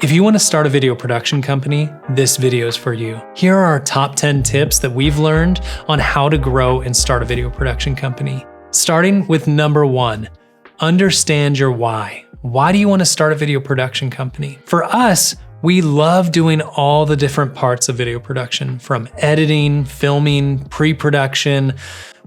If you want to start a video production company, this video is for you. Here are our top 10 tips that we've learned on how to grow and start a video production company. Starting with number 1, understand your why. Why do you want to start a video production company? For us, we love doing all the different parts of video production, from editing, filming, pre-production.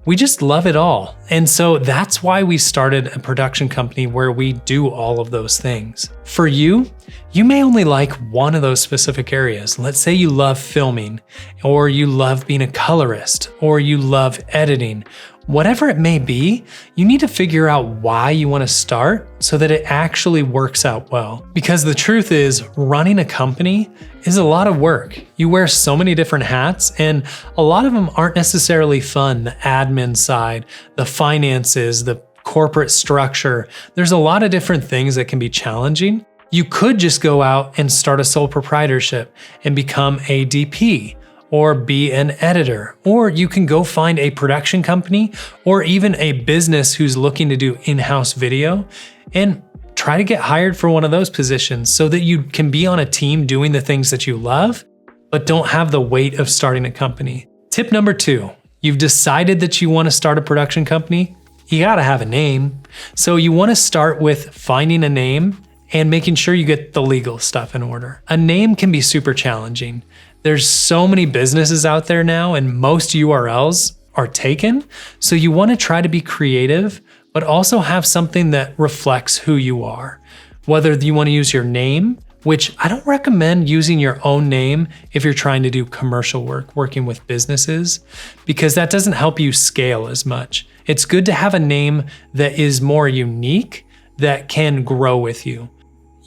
We just love it all. And so that's why we started a production company where we do all of those things. For you, you may only like one of those specific areas. Let's say you love filming, or you love being a colorist, or you love editing. Whatever it may be, you need to figure out why you want to start so that it actually works out well. Because the truth is, running a company is a lot of work. You wear so many different hats, and a lot of them aren't necessarily fun. The admin side, the finances, the corporate structure. There's a lot of different things that can be challenging. You could just go out and start a sole proprietorship and become a DP, or be an editor, or you can go find a production company or even a business who's looking to do in-house video and try to get hired for one of those positions so that you can be on a team doing the things that you love, but don't have the weight of starting a company. Tip number 2, you've decided that you want to start a production company. You gotta have a name. So you want to start with finding a name and making sure you get the legal stuff in order. A name can be super challenging. There's so many businesses out there now, and most URLs are taken. So you want to try to be creative, but also have something that reflects who you are. Whether you want to use your name, which I don't recommend using your own name if you're trying to do commercial work, working with businesses, because that doesn't help you scale as much. It's good to have a name that is more unique, that can grow with you.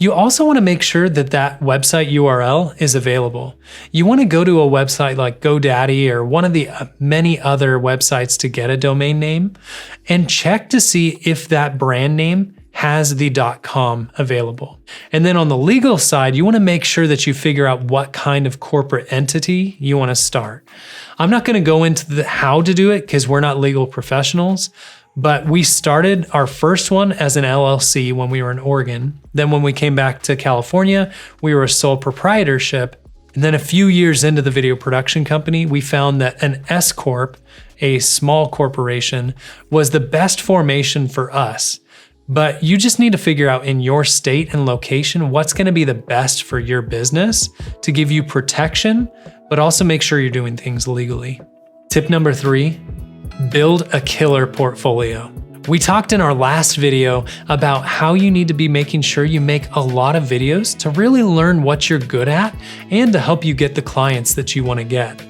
You also want to make sure that that website URL is available. You want to go to a website like GoDaddy or one of the many other websites to get a domain name and check to see if that brand name has the .com available. And then on the legal side, you want to make sure that you figure out what kind of corporate entity you want to start. I'm not going to go into how to do it because we're not legal professionals. But we started our first one as an LLC when we were in Oregon. Then when we came back to California, we were a sole proprietorship. And then a few years into the video production company, we found that an S Corp, a small corporation, was the best formation for us. But you just need to figure out in your state and location what's going to be the best for your business to give you protection, but also make sure you're doing things legally. Tip number 3. Build a killer portfolio. We talked in our last video about how you need to be making sure you make a lot of videos to really learn what you're good at and to help you get the clients that you want to get.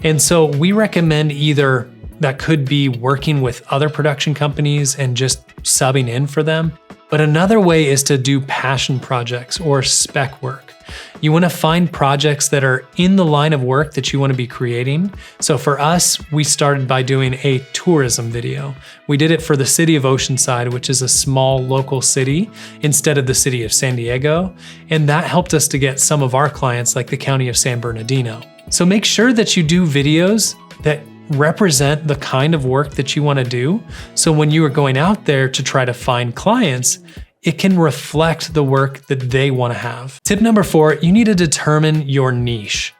And so we recommend either that could be working with other production companies and just subbing in for them. But another way is to do passion projects or spec work. You want to find projects that are in the line of work that you want to be creating. So for us, we started by doing a tourism video. We did it for the city of Oceanside, which is a small local city, instead of the city of San Diego. And that helped us to get some of our clients, like the county of San Bernardino. So make sure that you do videos that represent the kind of work that you want to do. So when you are going out there to try to find clients, it can reflect the work that they want to have. Tip number 4, you need to determine your niche.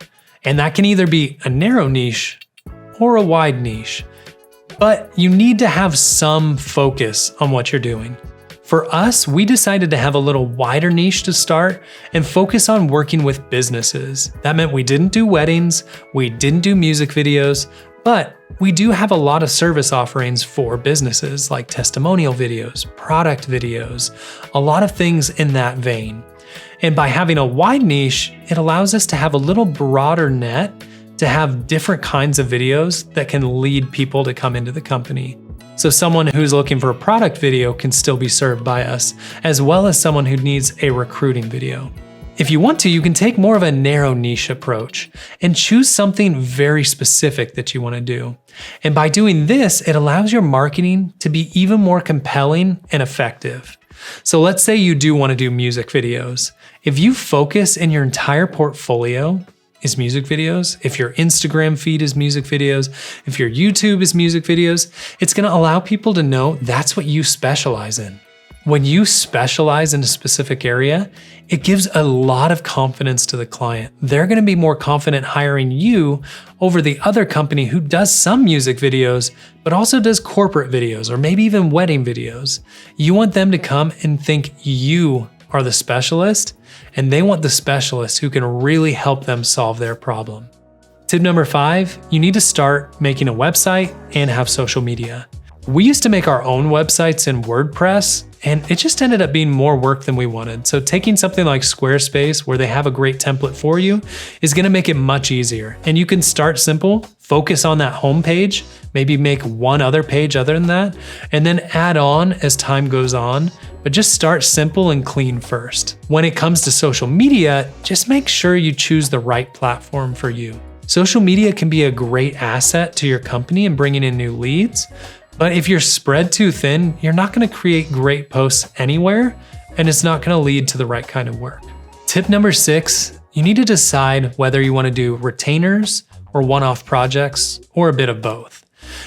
And that can either be a narrow niche or a wide niche, but you need to have some focus on what you're doing. For us, we decided to have a little wider niche to start and focus on working with businesses. That meant we didn't do weddings, we didn't do music videos, but we do have a lot of service offerings for businesses like testimonial videos, product videos, a lot of things in that vein. And by having a wide niche, it allows us to have a little broader net to have different kinds of videos that can lead people to come into the company. So someone who's looking for a product video can still be served by us, as well as someone who needs a recruiting video. If you want to, you can take more of a narrow niche approach and choose something very specific that you want to do. And by doing this, it allows your marketing to be even more compelling and effective. So let's say you do want to do music videos. If you focus in your entire portfolio is music videos, if your Instagram feed is music videos, if your YouTube is music videos, it's going to allow people to know that's what you specialize in. When you specialize in a specific area, it gives a lot of confidence to the client. They're going to be more confident hiring you over the other company who does some music videos, but also does corporate videos or maybe even wedding videos. You want them to come and think you are the specialist, and they want the specialist who can really help them solve their problem. Tip number 5, you need to start making a website and have social media. We used to make our own websites in WordPress, and it just ended up being more work than we wanted. So taking something like Squarespace, where they have a great template for you, is gonna make it much easier. And you can start simple, focus on that homepage, maybe make one other page other than that, and then add on as time goes on, but just start simple and clean first. When it comes to social media, just make sure you choose the right platform for you. Social media can be a great asset to your company in bringing in new leads, but if you're spread too thin, you're not gonna create great posts anywhere, and it's not gonna lead to the right kind of work. Tip number 6, you need to decide whether you wanna do retainers or one-off projects or a bit of both.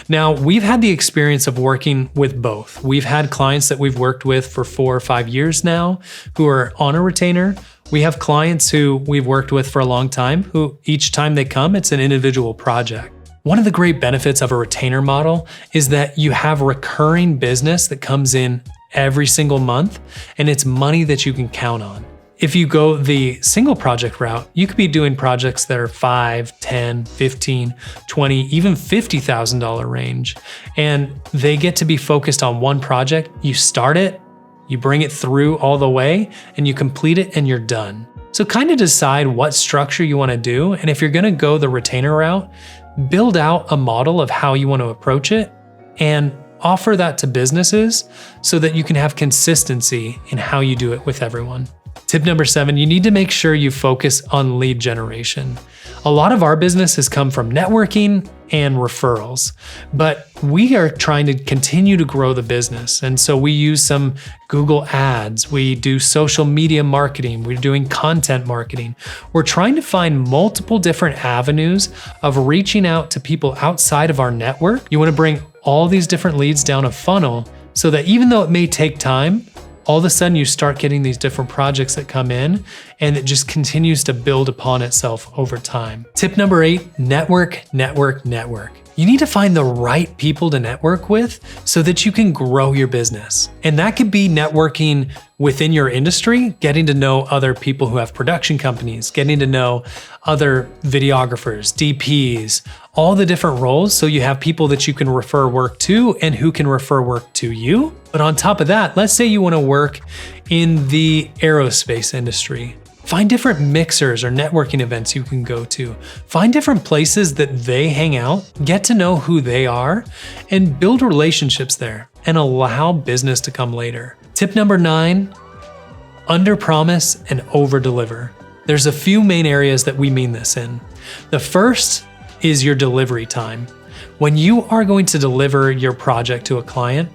Now, we've had the experience of working with both. We've had clients that we've worked with for 4 or 5 years now who are on a retainer. We have clients who we've worked with for a long time who each time they come, it's an individual project. One of the great benefits of a retainer model is that you have recurring business that comes in every single month, and it's money that you can count on. If you go the single project route, you could be doing projects that are $5, $10, $15, $20, even $50,000 range, and they get to be focused on one project. You start it, you bring it through all the way, and you complete it, and you're done. So kind of decide what structure you want to do, and if you're going to go the retainer route, build out a model of how you want to approach it and offer that to businesses so that you can have consistency in how you do it with everyone. Tip number 7, you need to make sure you focus on lead generation. A lot of our business has come from networking and referrals, but we are trying to continue to grow the business. And so we use some Google ads, we do social media marketing, we're doing content marketing. We're trying to find multiple different avenues of reaching out to people outside of our network. You want to bring all these different leads down a funnel so that even though it may take time, all of a sudden you start getting these different projects that come in, and it just continues to build upon itself over time. Tip number 8, network, network, network. You need to find the right people to network with so that you can grow your business. And that could be networking within your industry, getting to know other people who have production companies, getting to know other videographers, DPs, all the different roles. So you have people that you can refer work to and who can refer work to you. But on top of that, let's say you want to work in the aerospace industry. Find different mixers or networking events you can go to. Find different places that they hang out, get to know who they are, and build relationships there and allow business to come later. Tip number 9, under-promise and over-deliver. There's a few main areas that we mean this in. The first is your delivery time. When you are going to deliver your project to a client,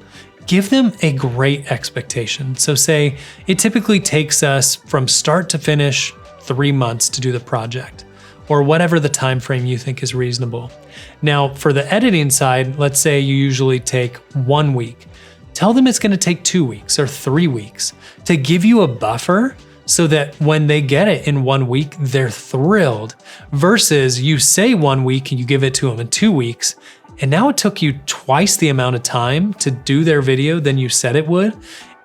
give them a great expectation. So say it typically takes us from start to finish 3 months to do the project, or whatever the time frame you think is reasonable. Now, for the editing side, let's say you usually take 1 week. Tell them it's going to take 2 weeks or 3 weeks to give you a buffer so that when they get it in 1 week, they're thrilled, versus you say 1 week and you give it to them in 2 weeks. And now it took you twice the amount of time to do their video than you said it would.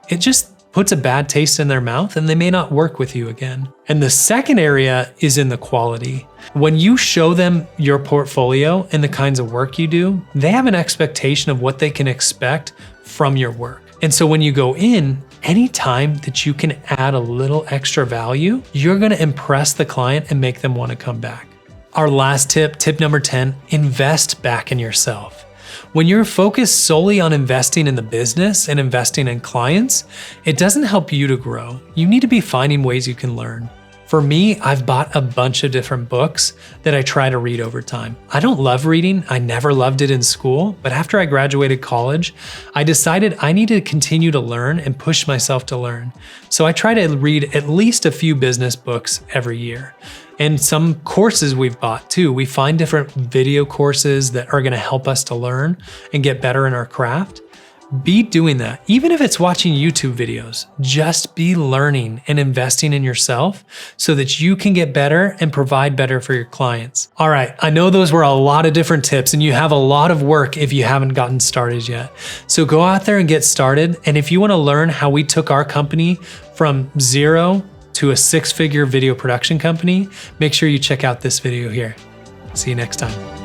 It just puts a bad taste in their mouth and they may not work with you again. And the second area is in the quality. When you show them your portfolio and the kinds of work you do, they have an expectation of what they can expect from your work. And so when you go in, anytime that you can add a little extra value, you're going to impress the client and make them want to come back. Our last tip, tip number 10, invest back in yourself. When you're focused solely on investing in the business and investing in clients, it doesn't help you to grow. You need to be finding ways you can learn. For me, I've bought a bunch of different books that I try to read over time. I don't love reading. I never loved it in school, but after I graduated college, I decided I need to continue to learn and push myself to learn. So I try to read at least a few business books every year. And some courses we've bought too. We find different video courses that are going to help us to learn and get better in our craft. be doing that. Even if it's watching YouTube videos, just be learning and investing in yourself so that you can get better and provide better for your clients. All right, I know those were a lot of different tips and you have a lot of work if you haven't gotten started yet. So go out there and get started. And if you want to learn how we took our company from 0 to a 6-figure video production company, make sure you check out this video here. See you next time.